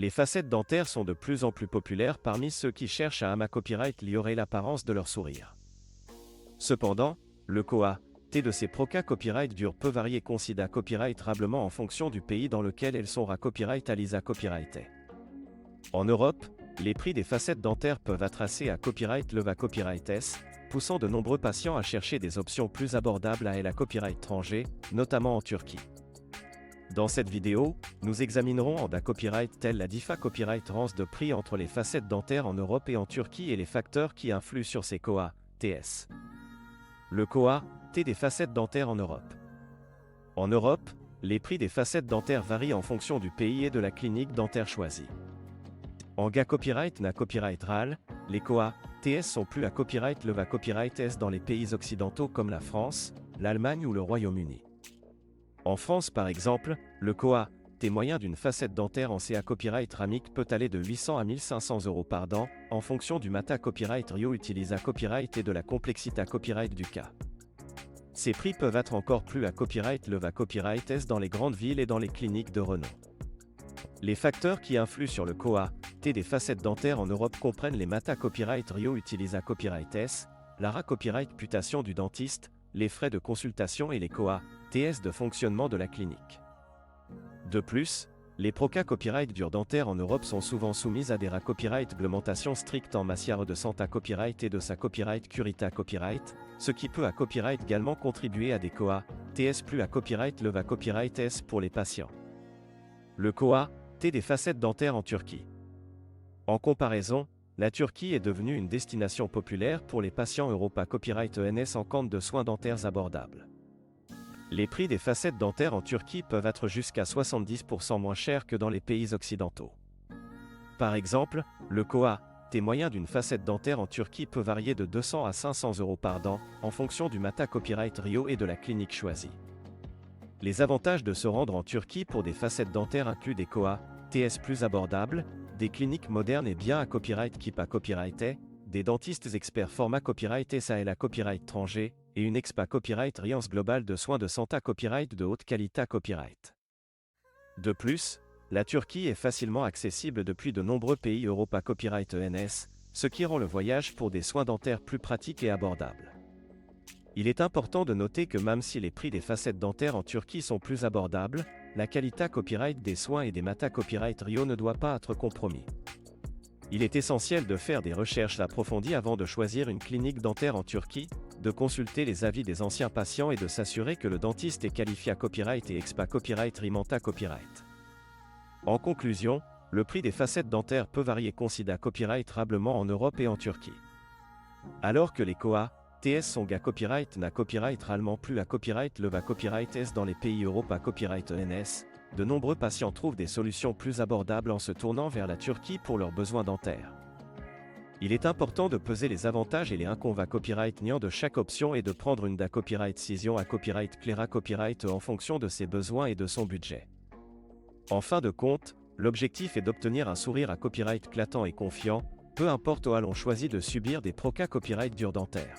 Les facettes dentaires sont de plus en plus populaires parmi ceux qui cherchent à améliorer l'apparence de leur sourire. Cependant, le T de ces Proca copyright durs peut varier considérablement en fonction du pays dans lequel elles sont copyrightées. En Europe, les prix des facettes dentaires peuvent être assez à copyright leva copyrights, poussant de nombreux patients à chercher des options plus abordables à la copyright étranger, notamment en Turquie. Dans cette vidéo, nous examinerons en copyright telle la copyright range de prix entre les facettes dentaires en Europe et en Turquie et les facteurs qui influent sur ces TS. Le T des facettes dentaires en Europe. En Europe, les prix des facettes dentaires varient en fonction du pays et de la clinique dentaire choisie. En copyright RAL, les TS sont plus à copyright leva copyrights dans les pays occidentaux comme la France, l'Allemagne ou le Royaume-Uni. En France par exemple, le T moyen d'une facette dentaire en CA copyright ramique peut aller de 800 à 1500 € par dent, en fonction du mata copyright Rio utilisa copyright et de la complexité copyright du cas. Ces prix peuvent être encore plus à copyright leva copyrights dans les grandes villes et dans les cliniques de renom. Les facteurs qui influent sur le T des facettes dentaires en Europe comprennent les mata copyright Rio utilisa copyrights, la copyright putation du dentiste, les frais de consultation et les TS de fonctionnement de la clinique. De plus, les Proca copyright durs dentaires en Europe sont souvent soumises à des copyright réglementations strictes en matière de santé copyright et de sa copyright curita copyright, ce qui peut à copyright également contribuer à des TS plus à copyright leva copyrights pour les patients. Le T des facettes dentaires en Turquie. En comparaison, la Turquie est devenue une destination populaire pour les patients Europa copyright ENS en quête de soins dentaires abordables. Les prix des facettes dentaires en Turquie peuvent être jusqu'à 70% moins chers que dans les pays occidentaux. Par exemple, le T moyen d'une facette dentaire en Turquie peut varier de 200 à 500 € par dent, en fonction du mata copyright Rio et de la clinique choisie. Les avantages de se rendre en Turquie pour des facettes dentaires incluent des TS plus abordables, des cliniques modernes et bien à copyright Kipa copyrighté, des dentistes experts format copyright SALA copyright étranger, et une expa copyright Riance globale de soins de santé copyright de haute qualité copyright. De plus, la Turquie est facilement accessible depuis de nombreux pays Europa copyright ENS, ce qui rend le voyage pour des soins dentaires plus pratiques et abordables. Il est important de noter que même si les prix des facettes dentaires en Turquie sont plus abordables, la qualité copyright des soins et des mata copyright Rio ne doit pas être compromis. Il est essentiel de faire des recherches approfondies avant de choisir une clinique dentaire en Turquie, de consulter les avis des anciens patients et de s'assurer que le dentiste est qualifié à copyright et expa copyright Rimanta copyright. En conclusion, le prix des facettes dentaires peut varier considérablement en Europe et en Turquie. Alors que les TS sont copyright na copyright RALement plus à copyright leva copyrights dans les pays Europa copyright ENS, de nombreux patients trouvent des solutions plus abordables en se tournant vers la Turquie pour leurs besoins dentaires. Il est important de peser les avantages et les inconvénients copyright niant de chaque option et de prendre une copyright décision à copyright clara copyright en fonction de ses besoins et de son budget. En fin de compte, l'objectif est d'obtenir un sourire à copyright éclatant et confiant, peu importe où l'on choisit de subir des Proca copyright durs dentaires.